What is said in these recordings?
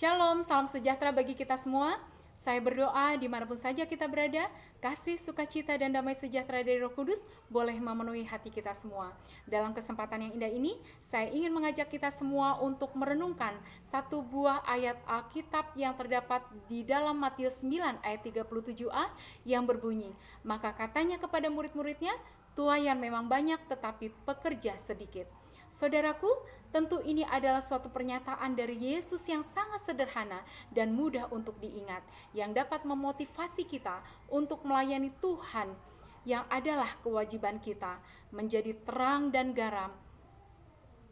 Shalom, salam sejahtera bagi kita semua. Saya berdoa dimanapun saja kita berada, kasih, sukacita, dan damai sejahtera dari Roh Kudus boleh memenuhi hati kita semua. Dalam kesempatan yang indah ini, saya ingin mengajak kita semua untuk merenungkan satu buah ayat Alkitab yang terdapat di dalam Matius 9 ayat 37a yang berbunyi, maka katanya kepada murid-muridnya, tuaian memang banyak tetapi pekerja sedikit. Saudaraku, tentu ini adalah suatu pernyataan dari Yesus yang sangat sederhana dan mudah untuk diingat, yang dapat memotivasi kita untuk melayani Tuhan, yang adalah kewajiban kita menjadi terang dan garam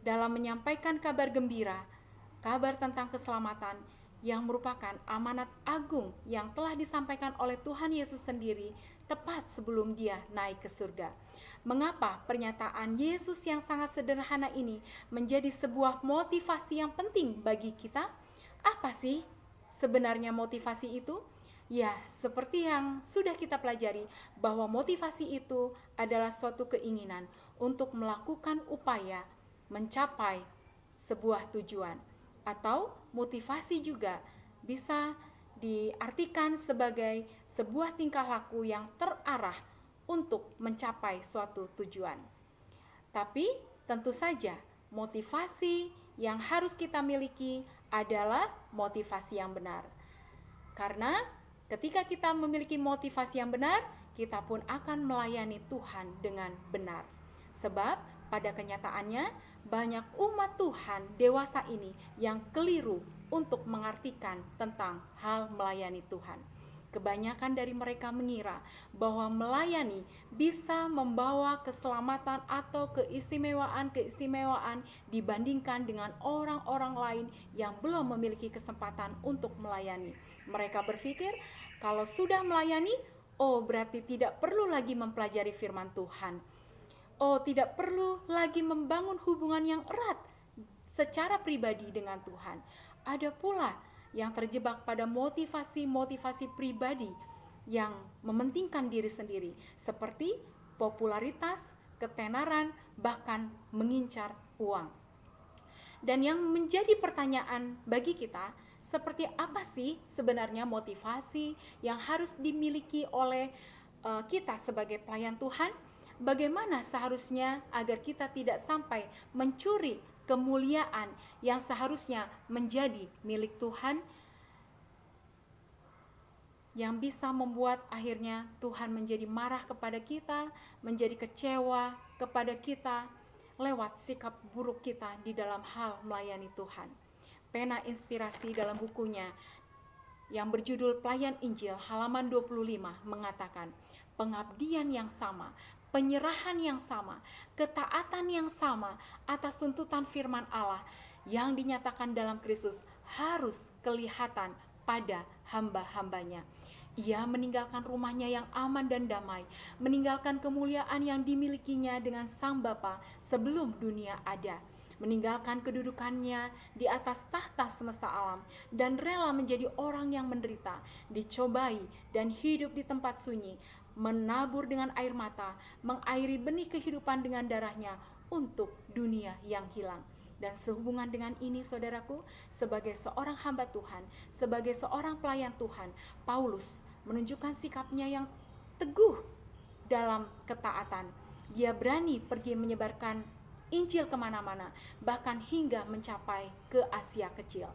dalam menyampaikan kabar gembira, kabar tentang keselamatan yang merupakan amanat agung yang telah disampaikan oleh Tuhan Yesus sendiri tepat sebelum Dia naik ke surga. Mengapa pernyataan Yesus yang sangat sederhana ini menjadi sebuah motivasi yang penting bagi kita? Apa sih sebenarnya motivasi itu? Ya, seperti yang sudah kita pelajari, bahwa motivasi itu adalah suatu keinginan untuk melakukan upaya mencapai sebuah tujuan. Atau motivasi juga bisa diartikan sebagai sebuah tingkah laku yang terarah untuk mencapai suatu tujuan. Tapi tentu saja motivasi yang harus kita miliki adalah motivasi yang benar. Karena ketika kita memiliki motivasi yang benar, kita pun akan melayani Tuhan dengan benar. Sebab pada kenyataannya banyak umat Tuhan dewasa ini yang keliru untuk mengartikan tentang hal melayani Tuhan. Kebanyakan dari mereka mengira bahwa melayani bisa membawa keselamatan atau keistimewaan dibandingkan dengan orang-orang lain yang belum memiliki kesempatan untuk melayani. Mereka berpikir kalau sudah melayani, berarti tidak perlu lagi mempelajari firman Tuhan. Tidak perlu lagi membangun hubungan yang erat secara pribadi dengan Tuhan. Ada pula yang terjebak pada motivasi-motivasi pribadi yang mementingkan diri sendiri, seperti popularitas, ketenaran, bahkan mengincar uang. Dan yang menjadi pertanyaan bagi kita, seperti apa sih sebenarnya motivasi yang harus dimiliki oleh kita sebagai pelayan Tuhan? Bagaimana seharusnya agar kita tidak sampai mencuri kemuliaan yang seharusnya menjadi milik Tuhan, yang bisa membuat akhirnya Tuhan menjadi marah kepada kita, menjadi kecewa kepada kita lewat sikap buruk kita di dalam hal melayani Tuhan. Pena Inspirasi dalam bukunya yang berjudul Pelayan Injil halaman 25 mengatakan, pengabdian yang sama, penyerahan yang sama, ketaatan yang sama atas tuntutan firman Allah yang dinyatakan dalam Kristus harus kelihatan pada hamba-hambanya. Ia meninggalkan rumahnya yang aman dan damai, meninggalkan kemuliaan yang dimilikinya dengan Sang Bapa sebelum dunia ada, meninggalkan kedudukannya di atas tahta semesta alam, dan rela menjadi orang yang menderita, dicobai, dan hidup di tempat sunyi, menabur dengan air mata, mengairi benih kehidupan dengan darahnya untuk dunia yang hilang. Dan sehubungan dengan ini, saudaraku, sebagai seorang hamba Tuhan, sebagai seorang pelayan Tuhan, Paulus menunjukkan sikapnya yang teguh dalam ketaatan. Dia berani pergi menyebarkan Injil kemana-mana, bahkan hingga mencapai ke Asia Kecil.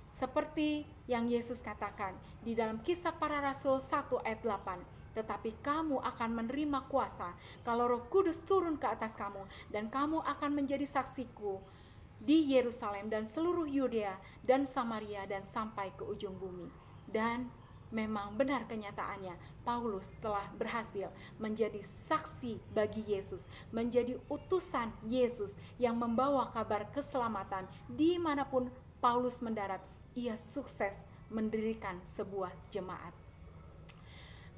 Seperti yang Yesus katakan di dalam Kisah Para Rasul 1 ayat 8, tetapi kamu akan menerima kuasa kalau Roh Kudus turun ke atas kamu, dan kamu akan menjadi saksiku di Yerusalem dan seluruh Yudea dan Samaria dan sampai ke ujung bumi. Dan memang benar kenyataannya, Paulus telah berhasil menjadi saksi bagi Yesus, menjadi utusan Yesus yang membawa kabar keselamatan dimanapun Paulus mendarat. Ia sukses mendirikan sebuah jemaat.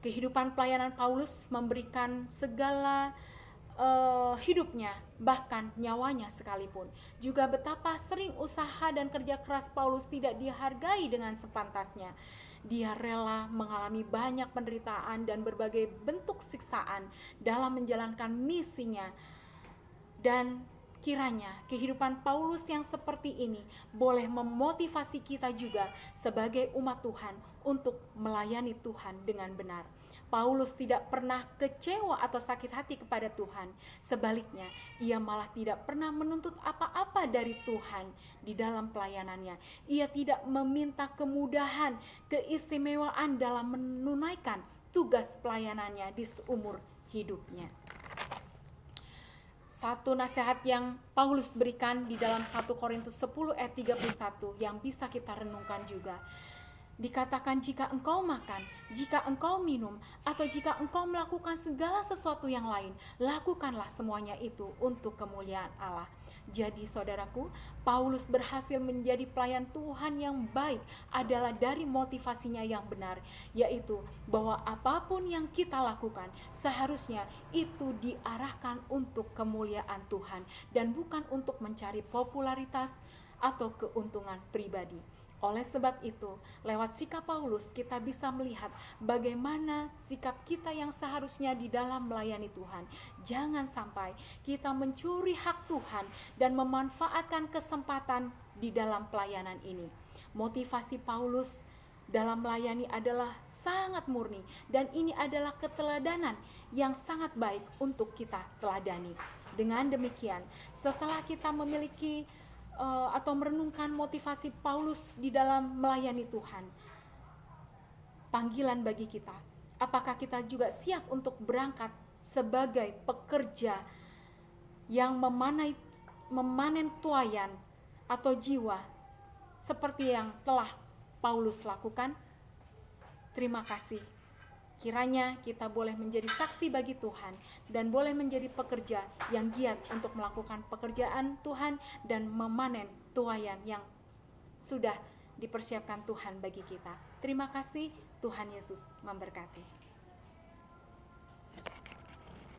Kehidupan pelayanan Paulus memberikan segala hidupnya, bahkan nyawanya sekalipun. Juga betapa sering usaha dan kerja keras Paulus tidak dihargai dengan sepantasnya. Dia rela mengalami banyak penderitaan dan berbagai bentuk siksaan dalam menjalankan misinya. Dan Kiranya kehidupan Paulus yang seperti ini boleh memotivasi kita juga sebagai umat Tuhan untuk melayani Tuhan dengan benar. Paulus tidak pernah kecewa atau sakit hati kepada Tuhan. Sebaliknya, ia malah tidak pernah menuntut apa-apa dari Tuhan di dalam pelayanannya. Ia tidak meminta kemudahan, keistimewaan dalam menunaikan tugas pelayanannya di seumur hidupnya. Satu nasihat yang Paulus berikan di dalam 1 Korintus 10 ayat 31 yang bisa kita renungkan juga. Dikatakan, jika engkau makan, jika engkau minum, atau jika engkau melakukan segala sesuatu yang lain, lakukanlah semuanya itu untuk kemuliaan Allah. Jadi saudaraku, Paulus berhasil menjadi pelayan Tuhan yang baik adalah dari motivasinya yang benar, yaitu bahwa apapun yang kita lakukan seharusnya itu diarahkan untuk kemuliaan Tuhan dan bukan untuk mencari popularitas atau keuntungan pribadi. Oleh sebab itu, lewat sikap Paulus kita bisa melihat bagaimana sikap kita yang seharusnya di dalam melayani Tuhan. Jangan sampai kita mencuri hak Tuhan dan memanfaatkan kesempatan di dalam pelayanan ini. Motivasi Paulus dalam melayani adalah sangat murni dan ini adalah keteladanan yang sangat baik untuk kita teladani. Dengan demikian, setelah kita memiliki atau merenungkan motivasi Paulus di dalam melayani Tuhan, panggilan bagi kita, apakah kita juga siap untuk berangkat sebagai pekerja yang memanen tuayan atau jiwa seperti yang telah Paulus lakukan? Terima kasih. Kiranya kita boleh menjadi saksi bagi Tuhan dan boleh menjadi pekerja yang giat untuk melakukan pekerjaan Tuhan dan memanen tuaian yang sudah dipersiapkan Tuhan bagi kita. Terima kasih, Tuhan Yesus memberkati.